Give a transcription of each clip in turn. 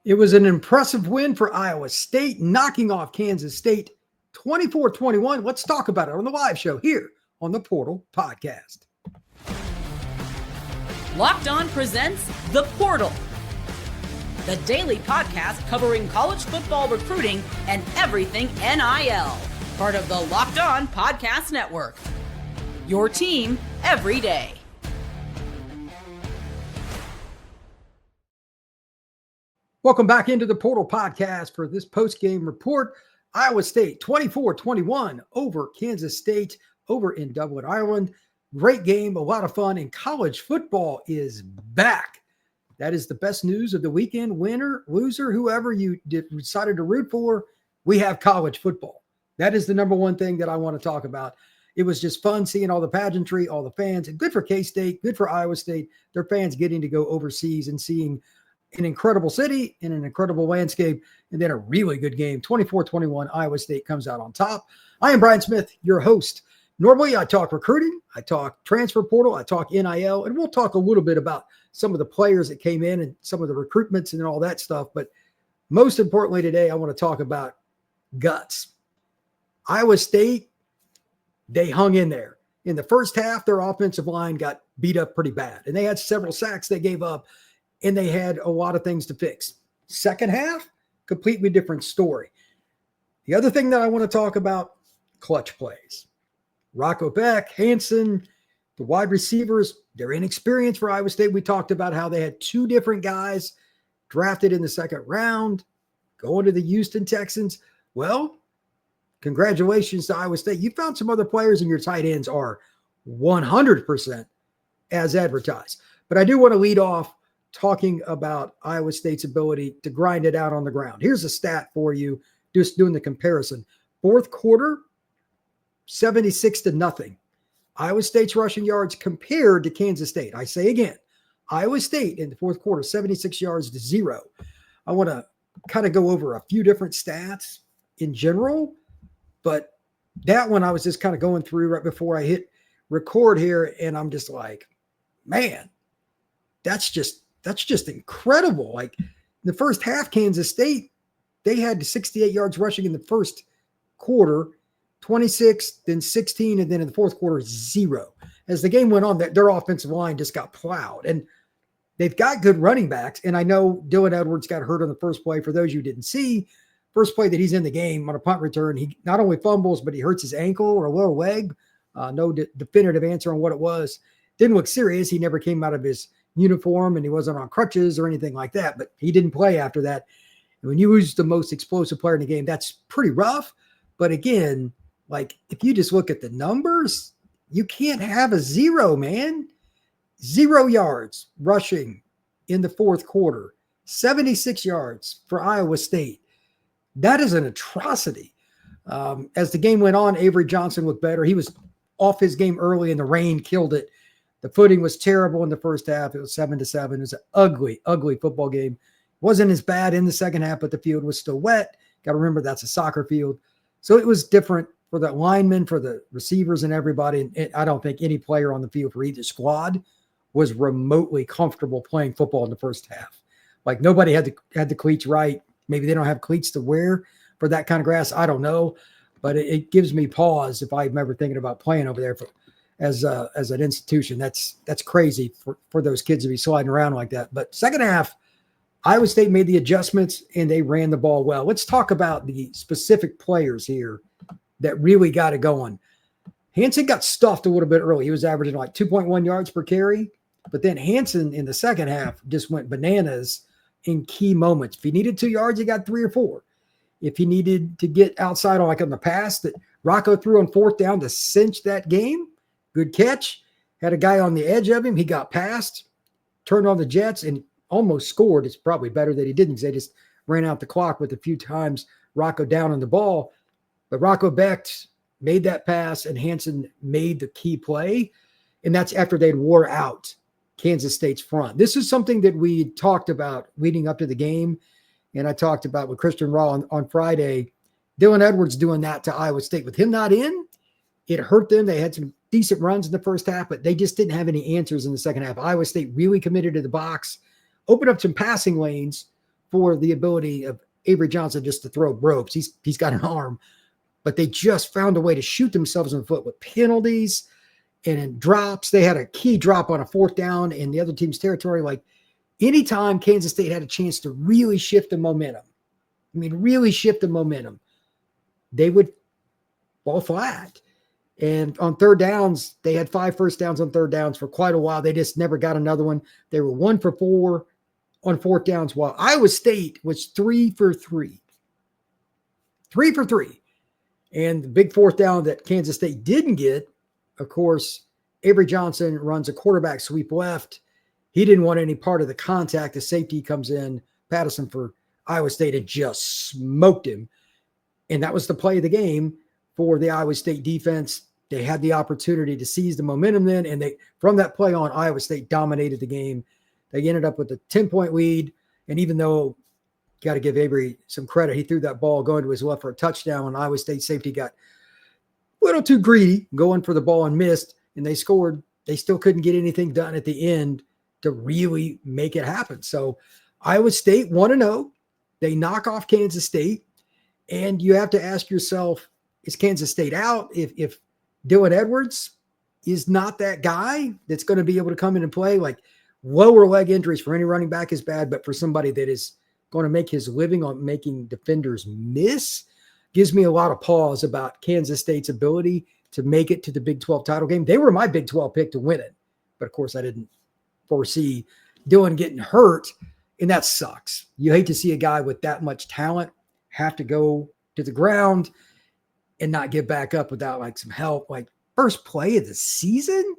It was an impressive win for Iowa State, knocking off Kansas State 24-21. Let's talk about it on the live show here on the Portal Podcast. Locked On presents The Portal, the daily podcast covering college football recruiting and everything NIL. Part of the Locked On Podcast Network. Your team every day. Welcome back into the Portal Podcast for this post-game report. Iowa State 24-21 over Kansas State over in Dublin, Ireland. Great game, a lot of fun, and college football is back. That is the best news of the weekend. Winner, loser, whoever you decided to root for, we have college football. That is the number one thing that I want to talk about. It was just fun seeing all the pageantry, all the fans, and good for K-State, good for Iowa State. Their fans getting to go overseas and seeing an incredible city in an incredible landscape, and then a really good game. 24-21, Iowa State comes out on top. I am Brian Smith, your host. Normally, I talk recruiting, I talk transfer portal, I talk NIL, and we'll talk a little bit about some of the players that came in and some of the recruitments and all that stuff. But most importantly today, I want to talk about guts. Iowa State, they hung in there. In the first half, their offensive line got beat up pretty bad, and they had several sacks they gave up, and they had a lot of things to fix. Second half, completely different story. The other thing that I want to talk about, clutch plays. Rocco Becht, Hansen, the wide receivers, they're inexperienced for Iowa State. We talked about how they had two different guys drafted in the second round, going to the Houston Texans. Well, congratulations to Iowa State. You found some other players, and your tight ends are 100% as advertised. But I do want to lead off talking about Iowa State's ability to grind it out on the ground. Here's a stat for you, just doing the comparison. Fourth quarter, 76-0. Iowa State's rushing yards compared to Kansas State. I say again, Iowa State in the fourth quarter, 76 yards to 0. I want to kind of go over a few different stats in general, but that one I was just kind of going through right before I hit record here, and I'm just like, man, that's just incredible. Like in the first half, Kansas State, they had 68 yards rushing in the first quarter, 26, then 16, and then in the fourth quarter, 0. As the game went on, their offensive line just got plowed. And they've got good running backs. And I know Dylan Edwards got hurt on the first play. For those you didn't see, first play that he's in the game on a punt return, he not only fumbles, but he hurts his ankle or lower leg. No definitive answer on what it was. Didn't look serious. He never came out of his uniform, and he wasn't on crutches or anything like that, but he didn't play after that. And when you lose the most explosive player in the game, that's pretty rough. But again, like if you just look at the numbers, you can't have a 0, man. 0 yards rushing in the fourth quarter, 76 yards for Iowa State. That is an atrocity. As the game went on, Avery Johnson looked better. He was off his game early, and the rain killed it. The footing was terrible in the first half. It was 7-7. It was an ugly, ugly football game. It wasn't as bad in the second half, but the field was still wet. Got to remember that's a soccer field. So it was different for the linemen, for the receivers, and everybody. And I don't think any player on the field for either squad was remotely comfortable playing football in the first half. Like nobody had the cleats right. Maybe they don't have cleats to wear for that kind of grass. I don't know, but it gives me pause if I'm ever thinking about playing over there as an institution. That's crazy for those kids to be sliding around like that. But second half, Iowa State made the adjustments and they ran the ball well. Let's talk about the specific players here that really got it going. Hansen got stuffed a little bit early. He was averaging like 2.1 yards per carry, but then Hansen in the second half just went bananas in key moments. If he needed 2 yards, he got 3 or 4. If he needed to get outside on the pass that Rocco threw on fourth down to cinch that game, good catch. Had a guy on the edge of him. He got past, turned on the Jets, and almost scored. It's probably better that he didn't because they just ran out the clock with a few times Rocco down on the ball. But Rocco Becht made that pass, and Hansen made the key play, and that's after they'd wore out Kansas State's front. This is something that we talked about leading up to the game, and I talked about with Christian Raw on Friday. Dylan Edwards doing that to Iowa State. With him not in, it hurt them. They had some decent runs in the first half, but they just didn't have any answers in the second half. Iowa State really committed to the box, opened up some passing lanes for the ability of Avery Johnson just to throw ropes. He's got an arm, but they just found a way to shoot themselves in the foot with penalties and in drops. They had a key drop on a 4th down in the other team's territory. Like, anytime Kansas State had a chance to really shift the momentum, they would fall flat. And on 3rd downs, they had 5 first downs on 3rd downs for quite a while. They just never got another one. They were 1 for 4 on 4th downs, while Iowa State was 3 for 3. 3 for 3. And the big 4th down that Kansas State didn't get, of course, Avery Johnson runs a quarterback sweep left. He didn't want any part of the contact. The safety comes in, Patterson for Iowa State, and just smoked him. And that was the play of the game for the Iowa State defense. They had the opportunity to seize the momentum then, and from that play on, Iowa State dominated the game. They ended up with a 10-point lead, and even though got to give Avery some credit, he threw that ball going to his left for a touchdown, and Iowa State safety got a little too greedy going for the ball and missed, and they scored. They still couldn't get anything done at the end to really make it happen. So Iowa State 1-0. They knock off Kansas State, and you have to ask yourself, is Kansas State out? If Dylan Edwards is not that guy that's going to be able to come in and play, like, lower leg injuries for any running back is bad, but for somebody that is going to make his living on making defenders miss, gives me a lot of pause about Kansas State's ability to make it to the Big 12 title game. They were my Big 12 pick to win it, but of course I didn't foresee Dylan getting hurt, and that sucks. You hate to see a guy with that much talent have to go to the ground and not get back up without like some help. Like, first play of the season,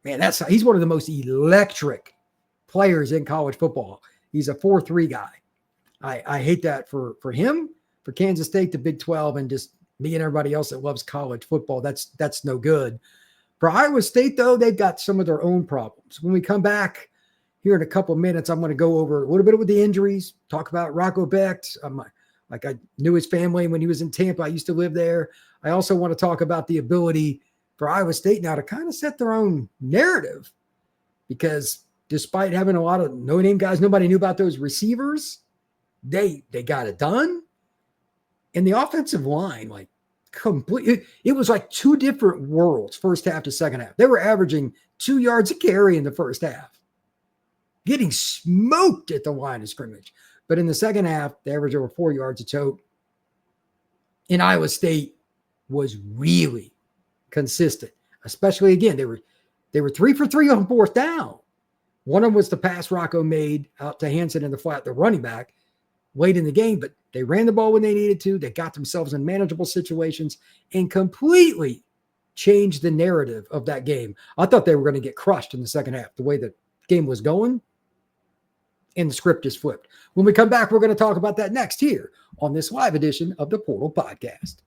man, he's one of the most electric players in college football. He's a 4-3 guy. I hate that for him, for Kansas State, the Big 12, and just me and everybody else that loves college football. That's no good. For Iowa State, though, they've got some of their own problems. When we come back here in a couple of minutes, I'm going to go over a little bit with the injuries, talk about Rocco Becht. Like, I knew his family when he was in Tampa. I used to live there. I also want to talk about the ability for Iowa State now to kind of set their own narrative, because despite having a lot of no-name guys, nobody knew about those receivers. They got it done. And the offensive line, like, it was like 2 different worlds, first half to second half. They were averaging 2 yards a carry in the first half, getting smoked at the line of scrimmage. But in the second half, they averaged over 4 yards a tote. And Iowa State was really consistent, especially, again, they were 3 for 3 on 4th down. One of them was the pass Rocco made out to Hansen in the flat, the running back, late in the game, but they ran the ball when they needed to. They got themselves in manageable situations and completely changed the narrative of that game. I thought they were going to get crushed in the second half, the way the game was going, and the script is flipped. When we come back, we're going to talk about that next here on this live edition of the Portal Podcast.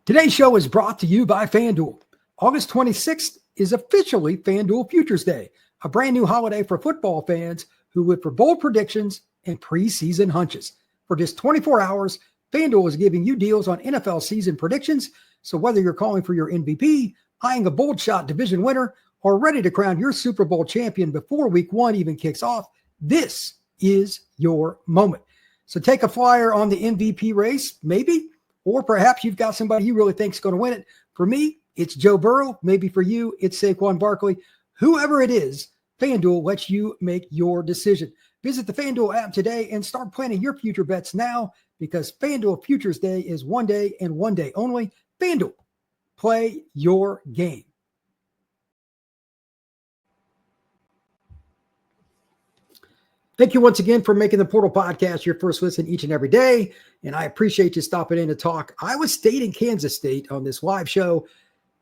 Today's show is brought to you by FanDuel. August 26th is officially FanDuel Futures Day, a brand new holiday for football fans who look for bold predictions and preseason hunches. For just 24 hours, FanDuel is giving you deals on NFL season predictions. So whether you're calling for your MVP, eyeing a bold shot division winner, or ready to crown your Super Bowl champion before week 1 even kicks off, this is your moment. So take a flyer on the MVP race, maybe, or perhaps you've got somebody you really think is going to win it. For me, it's Joe Burrow. Maybe for you, it's Saquon Barkley. Whoever it is, FanDuel lets you make your decision. Visit the FanDuel app today and start planning your future bets now, because FanDuel Futures Day is one day and one day only. FanDuel, play your game. Thank you once again for making the Portal Podcast your first listen each and every day. And I appreciate you stopping in to talk Iowa State and Kansas State on this live show.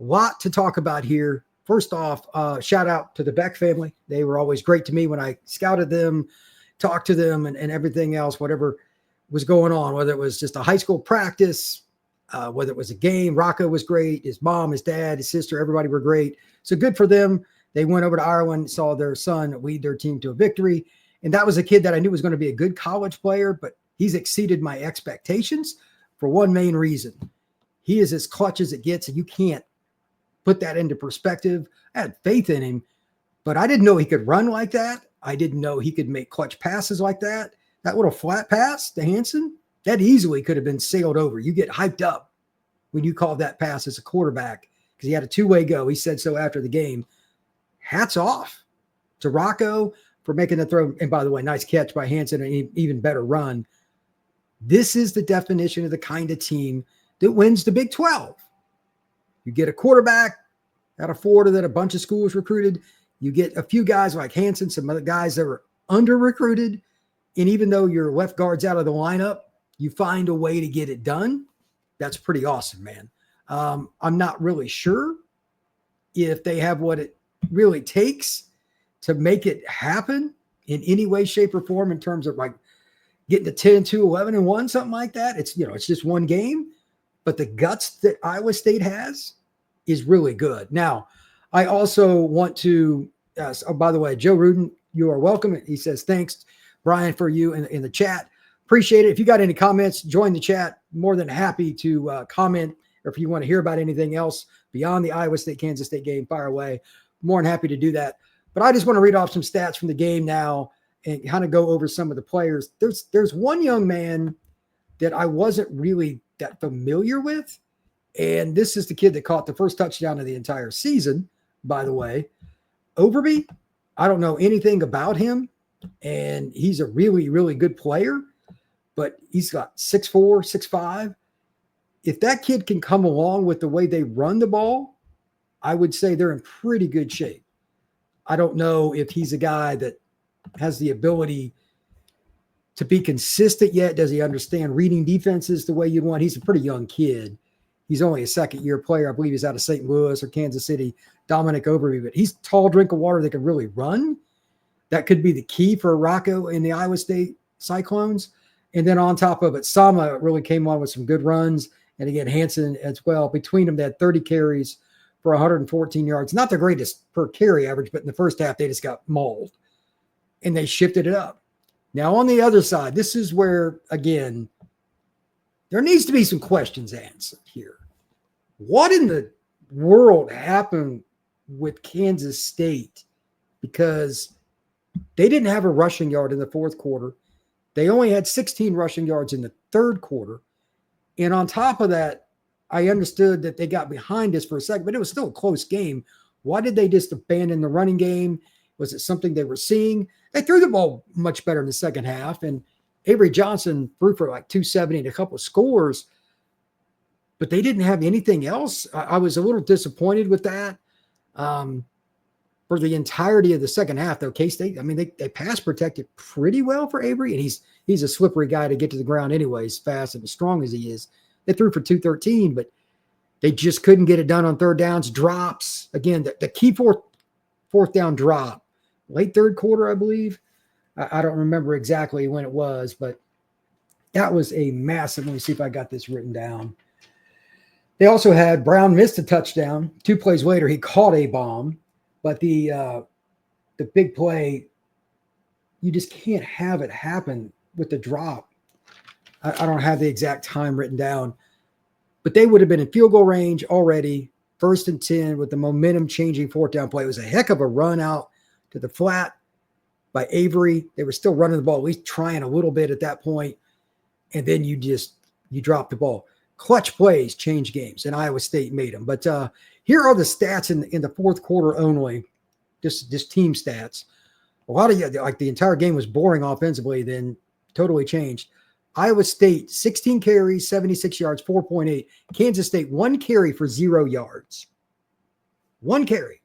A lot to talk about here. First off, shout out to the Becht family. They were always great to me when I scouted them, talked to them, and everything else, whatever was going on, whether it was just a high school practice, whether it was a game. Rocco was great. His mom, his dad, his sister, everybody were great. So good for them. They went over to Ireland, saw their son lead their team to a victory. And that was a kid that I knew was going to be a good college player, but he's exceeded my expectations for one main reason. He is as clutch as it gets, and you can't put that into perspective. I had faith in him, but I didn't know he could run like that. I didn't know he could make clutch passes like that. That little flat pass to Hansen, that easily could have been sailed over. You get hyped up when you call that pass as a quarterback because he had a two-way go. He said so after the game. Hats off to Rocco for making the throw. And by the way, nice catch by Hansen, an even better run. This is the definition of the kind of team that wins the Big 12. You get a quarterback out of Florida that a bunch of schools recruited. You get a few guys like Hansen, some other guys that were under-recruited. And even though your left guard's out of the lineup, you find a way to get it done. That's pretty awesome, man. I'm not really sure if they have what it really takes to make it happen in any way, shape, or form in terms of like getting to 10-2, 11-1, something like that. It's just one game, but the guts that Iowa State has is really good. Now, I also want to, by the way, Joe Rudin, you are welcome. He says, thanks, Brian, for you in the chat. Appreciate it. If you got any comments, join the chat. More than happy to comment, or if you want to hear about anything else beyond the Iowa State-Kansas State game, fire away. More than happy to do that. But I just want to read off some stats from the game now and kind of go over some of the players. There's one young man that I wasn't really that familiar with, and this is the kid that caught the first touchdown of the entire season, by the way. Overby, I don't know anything about him, and he's a really, really good player, but he's got 6'4", 6'5". If that kid can come along with the way they run the ball, I would say they're in pretty good shape. I don't know if he's a guy that has the ability to be consistent yet. Does he understand reading defenses the way you want? He's a pretty young kid. He's only a second-year player. I believe he's out of St. Louis or Kansas City, Dominic Overby, but he's a tall drink of water that can really run. That could be the key for Rocco in the Iowa State Cyclones. And then on top of it, Sama really came on with some good runs. And again, Hansen as well. Between them, they had 30 carries for 114 yards. Not the greatest per carry average, but in the first half, they just got mauled. And they shifted it up. Now, on the other side, this is where, again, there needs to be some questions answered here. What in the world happened with Kansas State? Because they didn't have a rushing yard in the fourth quarter. They only had 16 rushing yards in the third quarter. And on top of that, I understood that they got behind us for a second, but it was still a close game. Why did they just abandon the running game? Was it something they were seeing? They threw the ball much better in the second half, and Avery Johnson threw for like 270 and a couple of scores, but they didn't have anything else. I was a little disappointed with that. For the entirety of the second half, though, K-State, I mean, they pass protected pretty well for Avery, and he's a slippery guy to get to the ground anyways, fast and as strong as he is. They threw for 213, but they just couldn't get it done on third downs, drops. Again, the key fourth down drop, late third quarter, I believe. I don't remember exactly when it was, but that was a massive. Let me see if I got this written down. They also had Brown missed a touchdown. 2 plays later, he caught a bomb. But the big play, you just can't have it happen with the drop. I don't have the exact time written down, but they would have been in field goal range already, 1st and 10 with the momentum changing fourth down play. It was a heck of a run out to the flat by Avery. They were still running the ball, at least trying a little bit at that point. And then you drop the ball. Clutch plays change games, and Iowa State made them. But here are the stats in the fourth quarter only, just team stats. A lot of like the entire game was boring offensively, then totally changed. Iowa State, 16 carries, 76 yards, 4.8. Kansas State, 1 carry for 0 yards. 1 carry.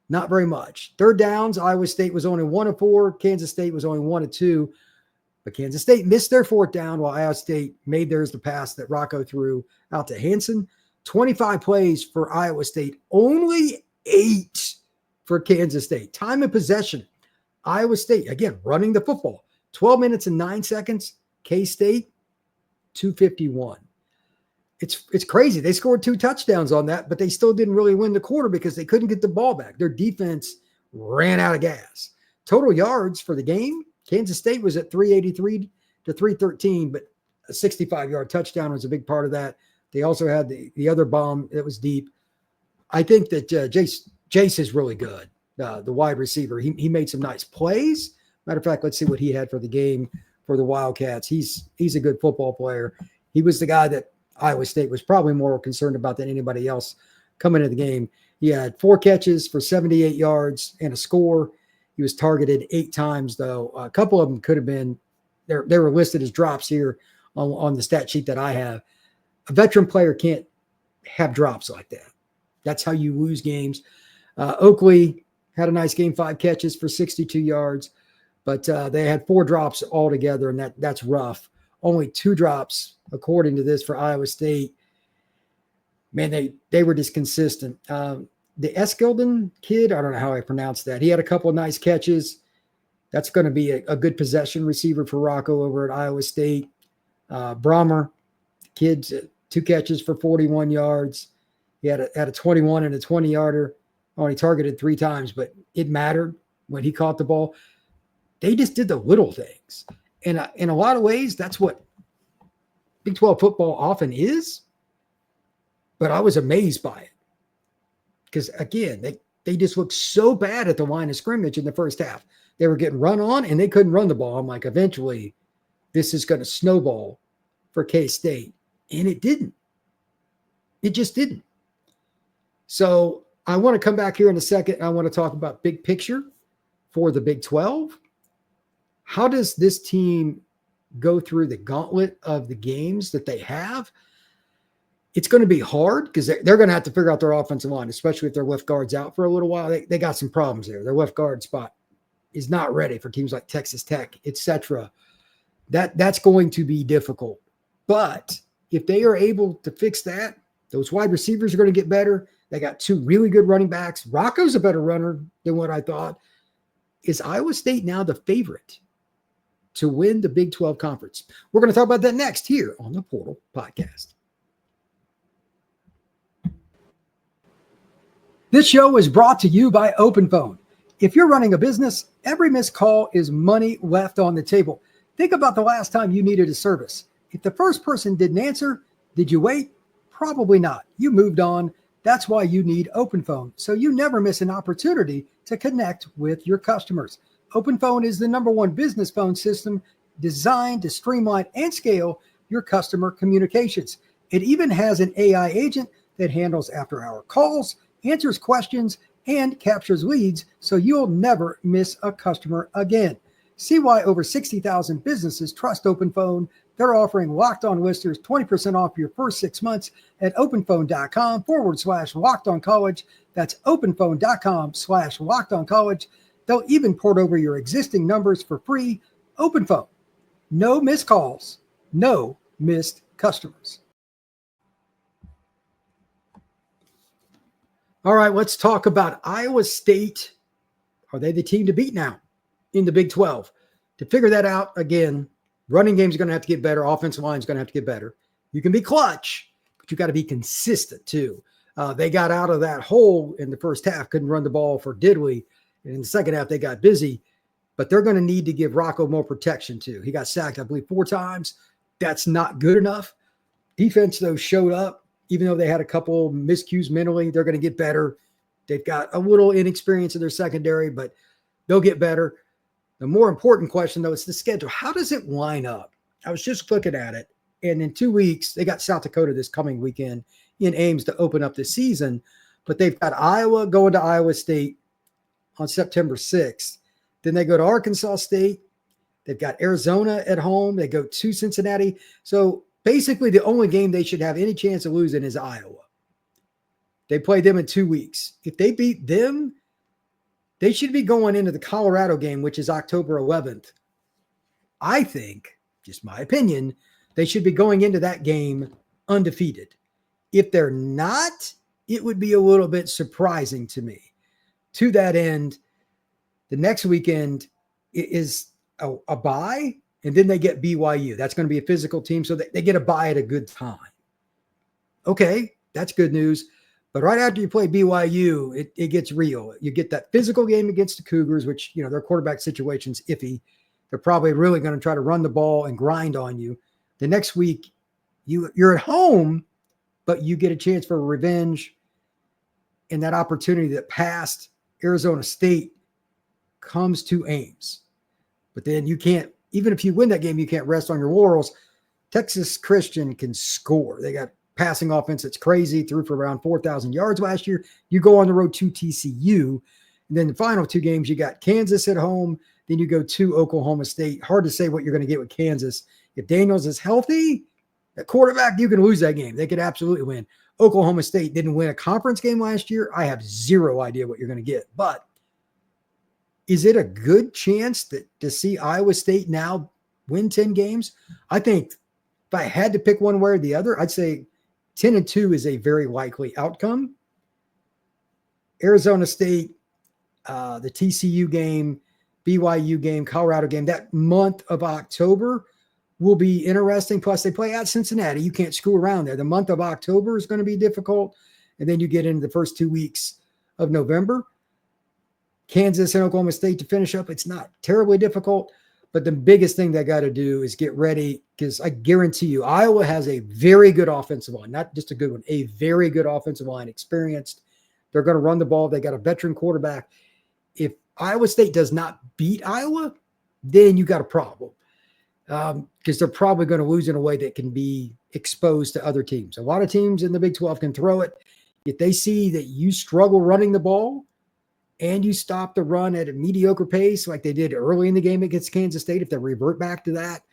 Not very much. Third downs, Iowa State was only 1 of 4. Kansas State was only 1 of 2. But Kansas State missed their fourth down while Iowa State made theirs the pass that Rocco threw out to Hansen. 25 plays for Iowa State, only 8 for Kansas State. Time of possession, Iowa State, again, running the football. 12 minutes and 9 seconds. K-State, 251. It's crazy. They scored 2 touchdowns on that, but they still didn't really win the quarter because they couldn't get the ball back. Their defense ran out of gas. Total yards for the game, Kansas State was at 383 to 313, but a 65-yard touchdown was a big part of that. They also had the other bomb that was deep. I think that Jace is really good. the wide receiver. He made some nice plays. Matter of fact, let's see what he had for the game for the Wildcats. He's a good football player. He was the guy that Iowa State was probably more concerned about than anybody else coming into the game. He had 4 catches for 78 yards and a score. He was targeted 8 times, though. A couple of them could have been they were listed as drops here on the stat sheet that I have. A veteran player can't have drops like that. That's how you lose games. Oakley had a nice game, 5 catches for 62 yards, but they had 4 drops altogether, and that's rough. Only 2 drops, according to this, for Iowa State. Man, they were just consistent. The Eskildon kid, I don't know how I pronounce that. He had a couple of nice catches. That's going to be a good possession receiver for Rocco over at Iowa State. Brahmer, kids, 2 catches for 41 yards. He had a 21 and a 20-yarder. Only targeted 3 times, but it mattered when he caught the ball. They just did the little things. And in a lot of ways, that's what Big 12 football often is. But I was amazed by it. Because, again, they just looked so bad at the line of scrimmage in the first half. They were getting run on, and they couldn't run the ball. I'm like, eventually, this is going to snowball for K-State. And it didn't. It just didn't. So I want to come back here in a second. I want to talk about big picture for the Big 12. How does this team go through the gauntlet of the games that they have? It's going to be hard because they're going to have to figure out their offensive line, especially if their left guard's out for a little while. They got some problems there. Their left guard spot is not ready for teams like Texas Tech, etc. That's going to be difficult. But if they are able to fix that, those wide receivers are going to get better. They got 2 really good running backs. Rocco's a better runner than what I thought. Is Iowa State now the favorite to win the Big 12 conference? We're going to talk about that next here on the Portal Podcast. This show is brought to you by OpenPhone. If you're running a business, every missed call is money left on the table. Think about the last time you needed a service. If the first person didn't answer, did you wait? Probably not. You moved on. That's why you need OpenPhone, so you never miss an opportunity to connect with your customers. OpenPhone is the #1 business phone system designed to streamline and scale your customer communications. It even has an AI agent that handles after-hour calls, answers questions, and captures leads, so you'll never miss a customer again. See why over 60,000 businesses trust OpenPhone. They're offering Locked On listeners 20% off your first 6 months at openphone.com/LockedOnCollege. That's openphone.com/LockedOnCollege. They'll even port over your existing numbers for free. OpenPhone. No missed calls, no missed customers. All right, let's talk about Iowa State. Are they the team to beat now in the Big 12? To figure that out, again, running game's going to have to get better. Offensive line's going to have to get better. You can be clutch, but you got to be consistent too. They got out of that hole in the first half, couldn't run the ball for diddly. And in the second half, they got busy, but they're going to need to give Rocco more protection too. He got sacked, I believe, 4 times. That's not good enough. Defense, though, showed up. Even though they had a couple miscues mentally, they're going to get better. They've got a little inexperience in their secondary, but they'll get better. The more important question, though, is the schedule. How does it line up? I was just looking at it, and in 2 weeks, they got South Dakota this coming weekend in Ames to open up the season, but they've got Iowa going to Iowa State on September 6th. Then they go to Arkansas State. They've got Arizona at home. They go to Cincinnati. So basically, the only game they should have any chance of losing is Iowa. They play them in 2 weeks. If they beat them, they should be going into the Colorado game, which is October 11th. I think, just my opinion, they should be going into that game undefeated. If they're not, it would be a little bit surprising to me. To that end, the next weekend is a bye, and then they get BYU. That's going to be a physical team, so they get a bye at a good time. Okay, that's good news. But right after you play BYU, it gets real. You get that physical game against the Cougars, which, their quarterback situation's iffy. They're probably really going to try to run the ball and grind on you. The next week, you're at home, but you get a chance for revenge. And that opportunity that passed Arizona State comes to Ames. But then you can't, even if you win that game, you can't rest on your laurels. Texas Christian can score. They got passing offense that's crazy, threw for around 4,000 yards last year. You go on the road to TCU. And then the final two games, you got Kansas at home. Then you go to Oklahoma State. Hard to say what you're going to get with Kansas. If Daniels is healthy, at quarterback, you can lose that game. They could absolutely win. Oklahoma State didn't win a conference game last year. I have zero idea what you're going to get. But is it a good chance to see Iowa State now win 10 games? I think if I had to pick one way or the other, I'd say 10-2 is a very likely outcome. Arizona State, the TCU game, BYU game, Colorado game, that month of October will be interesting. Plus, they play at Cincinnati. You can't screw around there. The month of October is going to be difficult. And then you get into the first 2 weeks of November. Kansas and Oklahoma State to finish up. It's not terribly difficult. But the biggest thing they got to do is get ready, because I guarantee you, Iowa has a very good offensive line, not just a good one, a very good offensive line, experienced. They're going to run the ball. They got a veteran quarterback. If Iowa State does not beat Iowa, then you got a problem, because they're probably going to lose in a way that can be exposed to other teams. A lot of teams in the Big 12 can throw it. If they see that you struggle running the ball and you stop the run at a mediocre pace like they did early in the game against Kansas State, if they revert back to that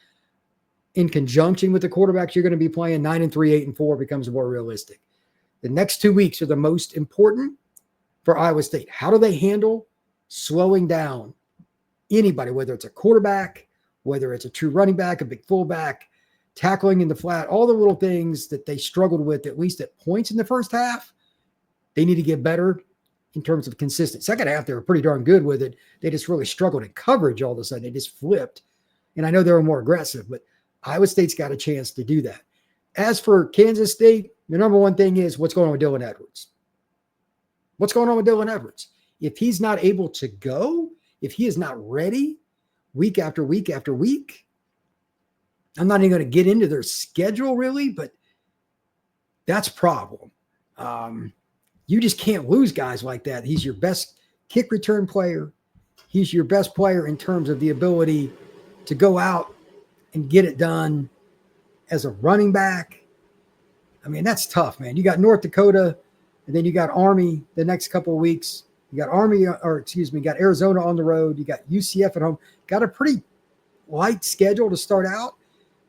in conjunction with the quarterbacks you're going to be playing, 9-3, 8-4 becomes more realistic. The next 2 weeks are the most important for Iowa State. How do they handle slowing down anybody, whether it's a quarterback, whether it's a true running back, a big fullback, tackling in the flat, all the little things that they struggled with, at least at points in the first half, they need to get better in terms of consistent. Second half, they were pretty darn good with it. They just really struggled in coverage all of a sudden. They just flipped. And I know they were more aggressive, but Iowa State's got a chance to do that. As for Kansas State, the number one thing is what's going on with Dylan Edwards. What's going on with Dylan Edwards? If he's not able to go, if he is not ready week after week after week, I'm not even going to get into their schedule really, but that's a problem. You just can't lose guys like that. He's your best kick return player. He's your best player in terms of the ability to go out and get it done as a running back. I mean, that's tough, man. You got North Dakota, and then you got Army the next couple of weeks. You got got Arizona on the road. You got UCF at home. Got a pretty light schedule to start out.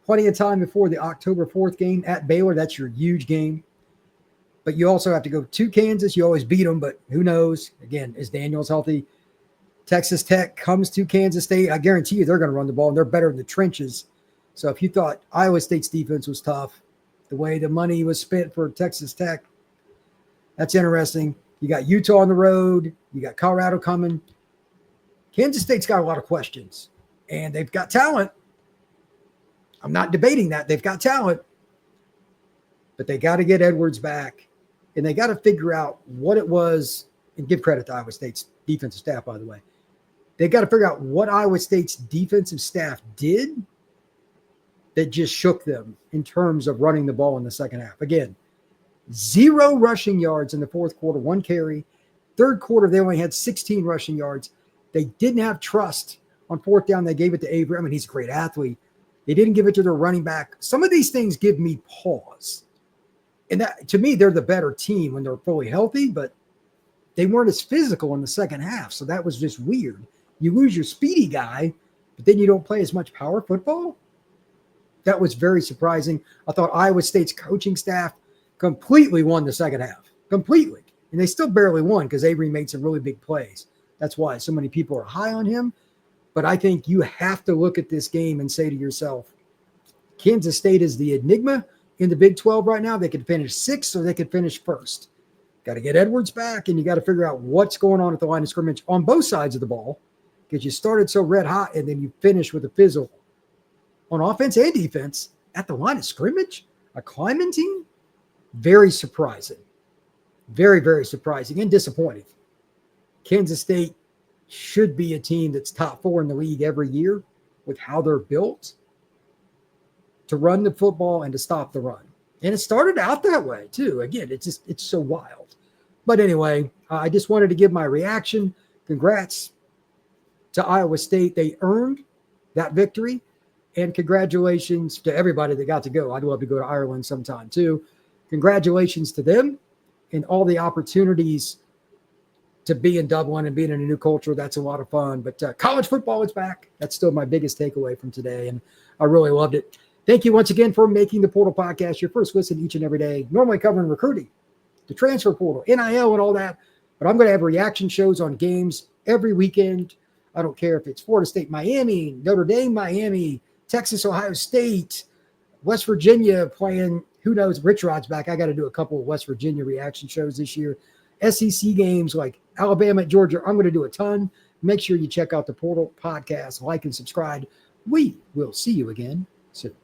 Plenty of time before the October 4th game at Baylor. That's your huge game. But you also have to go to Kansas. You always beat them, but who knows? Again, is Daniels healthy? Texas Tech comes to Kansas State. I guarantee you they're going to run the ball, and they're better in the trenches. So if you thought Iowa State's defense was tough, the way the money was spent for Texas Tech, that's interesting. You got Utah on the road. You got Colorado coming. Kansas State's got a lot of questions, and they've got talent. I'm not debating that. They've got talent, but they got to get Edwards back. And they got to figure out what it was, and give credit to Iowa State's defensive staff, by the way. They got to figure out what Iowa State's defensive staff did that just shook them in terms of running the ball in the second half. Again, 0 rushing yards in the fourth quarter, 1 carry. Third quarter, they only had 16 rushing yards. They didn't have trust on fourth down. They gave it to Avery. I mean, he's a great athlete. They didn't give it to their running back. Some of these things give me pause. And that, to me, they're the better team when they're fully healthy, but they weren't as physical in the second half. So that was just weird. You lose your speedy guy, but then you don't play as much power football. That was very surprising. I thought Iowa State's coaching staff completely won the second half. Completely. And they still barely won because Avery made some really big plays. That's why so many people are high on him. But I think you have to look at this game and say to yourself, Kansas State is the enigma in the Big 12 right now. They could finish 6th or they could finish 1st. Got to get Edwards back, and you got to figure out what's going on at the line of scrimmage on both sides of the ball, because you started so red hot and then you finished with a fizzle on offense and defense at the line of scrimmage. A climbing team? Very surprising. Very, very surprising and disappointing. Kansas State should be a team that's top 4 in the league every year with how they're built to run the football and to stop the run. And it started out that way too. Again, it's so wild. But anyway, I just wanted to give my reaction. Congrats to Iowa State. They earned that victory. And congratulations to everybody that got to go. I'd love to go to Ireland sometime too. Congratulations to them and all the opportunities to be in Dublin and being in a new culture. That's a lot of fun. But college football is back. That's still my biggest takeaway from today. And I really loved it. Thank you once again for making the Portal Podcast your first listen each and every day. Normally covering recruiting, the transfer portal, NIL, and all that. But I'm going to have reaction shows on games every weekend. I don't care if it's Florida State, Miami, Notre Dame, Miami, Texas, Ohio State, West Virginia playing, who knows, Rich Rod's back. I got to do a couple of West Virginia reaction shows this year. SEC games like Alabama at Georgia, I'm going to do a ton. Make sure you check out the Portal Podcast, like and subscribe. We will see you again soon.